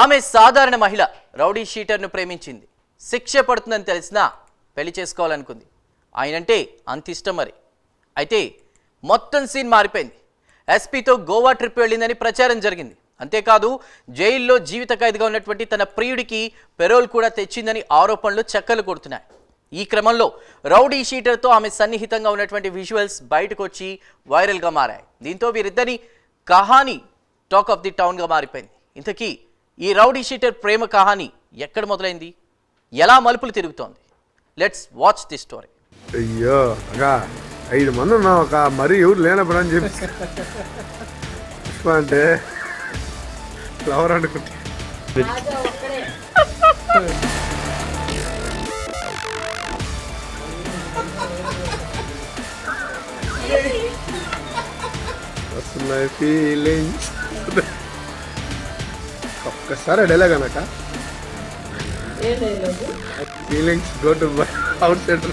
ఆమె సాధారణ మహిళ రౌడీ షీటర్ను ప్రేమించింది. శిక్ష పడుతుందని తెలిసినా పెళ్లి చేసుకోవాలనుకుంది. ఆయనంటే అంత ఇష్టం మరి. అయితే మొత్తం సీన్ మారిపోయింది. ఎస్పీతో గోవా ట్రిప్ వెళ్ళిందని ప్రచారం జరిగింది. అంతేకాదు జైల్లో జీవిత ఖైదుగా ఉన్నటువంటి తన ప్రియుడికి పెరోల్ కూడా తెచ్చిందని ఆరోపణలు చక్కర్లు కొడుతున్నాయి. ఈ క్రమంలో రౌడీ షీటర్తో ఆమె సన్నిహితంగా ఉన్నటువంటి విజువల్స్ బయటకు వచ్చి వైరల్గా మారాయి. దీంతో వీరిద్దరి కహానీ టాక్ ఆఫ్ ది టౌన్గా మారిపోయింది. ఇంతకీ ఈ రౌడీ షీటర్ ప్రేమ కహానీ ఎక్కడ మొదలైంది, ఎలా మలుపులు తిరుగుతోంది? Let's watch the story. అయ్యో అగా 5 మంది ఉన్నాం, ఒక మరీ ఎవరు లేనప్పుడు అని చెప్పి అంటే ఫ్లవర్ అనుకుంటే వస్తున్నాయి ఫీలింగ్స్. ఒక్కసారి డైలాగ్ అనక feelings go to out side.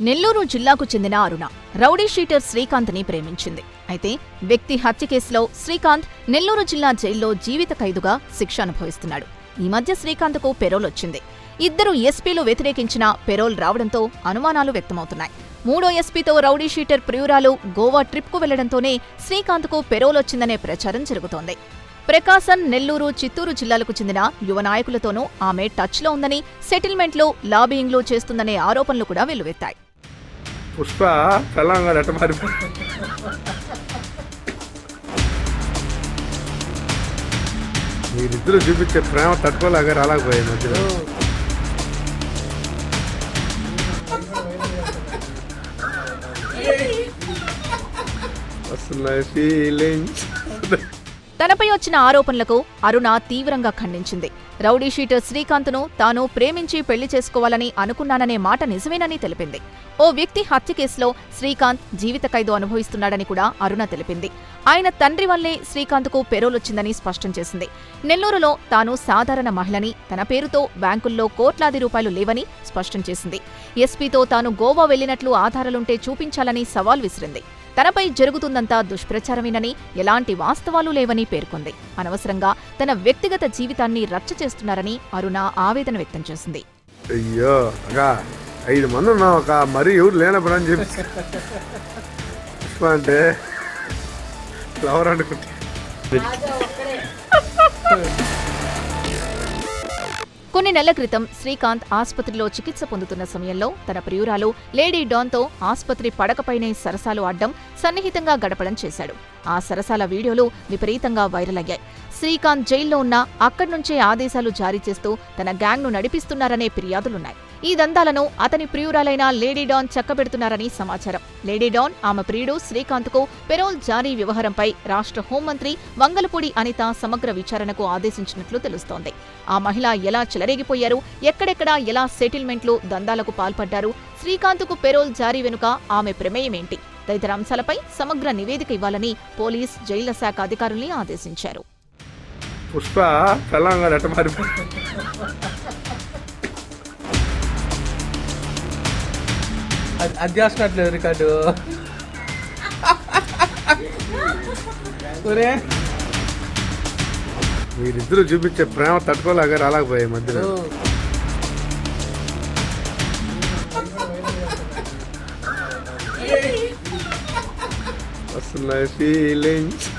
Nellore జిల్లాకు చెందిన అరుణ రౌడీ షీటర్ శ్రీకాంత్ని ప్రేమించింది. అయితే వ్యక్తి హత్య కేసులో శ్రీకాంత్ నెల్లూరు జిల్లా జైల్లో జీవిత ఖైదుగా శిక్ష అనుభవిస్తున్నాడు. ఈ మధ్య శ్రీకాంత్కు పెరోల్ వచ్చింది. ఇద్దరు ఎస్పీలు వ్యతిరేకించిన పెరోల్ రావడంతో అనుమానాలు వ్యక్తమవుతున్నాయి. 3వ ఎస్పీతో రౌడీ షీటర్ ప్రియురాలు గోవా ట్రిప్కు వెళ్లడంతోనే శ్రీకాంత్కు పెరోల్ వచ్చిందనే ప్రచారం జరుగుతోంది. ప్రకాశం, నెల్లూరు, చిత్తూరు జిల్లాలకు చెందిన యువ నాయకులతోనూ ఆమె టచ్లో ఉందని, సెటిల్మెంట్లు, లాబియింగ్లు చేస్తుందనే ఆరోపణలు కూడా వెల్లువెత్తాయి. పుష్ప తెలంగాణ ఎట్ట మారిపోయి మీరిద్దరు చూపించే ప్రేమ తట్టుకోలేక రాలేకపోయాయి మధ్యలో. వస్తున్నాయి ఫీలింగ్స్. తనపై వచ్చిన ఆరోపణలకు అరుణ తీవ్రంగా ఖండించింది. రౌడీ షీటర్ శ్రీకాంత్ను తాను ప్రేమించి పెళ్లి చేసుకోవాలని అనుకున్నాననే మాట నిజమేనని తెలిపింది. ఓ వ్యక్తి హత్య కేసులో శ్రీకాంత్ జీవిత ఖైదు అనుభవిస్తున్నాడని కూడా అరుణ తెలిపింది. ఆయన తండ్రి వల్లే శ్రీకాంత్కు పెరోల్ వచ్చిందని స్పష్టం చేసింది. నెల్లూరులో తాను సాధారణ మహిళని, తన పేరుతో బ్యాంకుల్లో కోట్లాది రూపాయలు లేవని స్పష్టం చేసింది. ఎస్పీతో తాను గోవా వెళ్లినట్లు ఆధారాలుంటే చూపించాలని సవాల్ విసిరింది. తనపై జరుగుతుందంతా దుష్ప్రచారమేనని, ఎలాంటి వాస్తవాలు లేవని పేర్కొంది. అనవసరంగా తన వ్యక్తిగత జీవితాన్ని రచ్చ చేస్తున్నారని అరుణ ఆవేదన వ్యక్తం చేసింది. అయ్యో అగా 5 మంది ఉన్నాం, ఒక మరీ ఎవరు లేనప్పుడు అని చెప్పి అంటే ఫ్లవర్ అనుకుంటే కొన్ని నెలల క్రితం శ్రీకాంత్ ఆస్పత్రిలో చికిత్స పొందుతున్న సమయంలో తన ప్రియురాలు లేడీ డాన్తో ఆస్పత్రి పడకపైనే సరసాలు ఆడ్డం, సన్నిహితంగా గడపడం చేశాడు. ఆ సరసాల వీడియోలు విపరీతంగా వైరల్ అయ్యాయి. శ్రీకాంత్ జైల్లో ఉన్నా అక్కడి నుంచే ఆదేశాలు జారీ చేస్తూ తన గ్యాంగ్ను నడిపిస్తున్నారనే ఫిర్యాదులున్నాయి. ఈ దందాలను అతని ప్రియురాలైన లేడీ డాన్ చక్కబెడుతున్నారని సమాచారం. లేడీ డాన్, ఆమె ప్రియుడు శ్రీకాంత్కు పెరోల్ జారీ వ్యవహారంపై రాష్ట్ర హోంమంత్రి వంగలపూడి అనిత సమగ్ర విచారణకు ఆదేశించినట్లు తెలుస్తోంది. ఆ మహిళ ఎలా చెలరేగిపోయారు, ఎక్కడెక్కడ ఎలా సెటిల్మెంట్లు, దందాలకు పాల్పడ్డారు, శ్రీకాంత్కు పెరోల్ జారీ వెనుక ఆమె ప్రమేయమేంటి తదితర అంశాలపై సమగ్ర నివేదిక ఇవ్వాలని పోలీస్, జైళ్ల శాఖ అధికారుల్ని ఆదేశించారు. పుష్ప తెలంగాణ ఎట్ట మారిపోయి అది చేస్తున్నట్లేదు రికార్డు. మీరిద్దరు చూపించే ప్రేమ తట్టుకోలేక రాలేకపోయాయి మధ్యలో. వస్తున్నాయి ఫీలింగ్స్.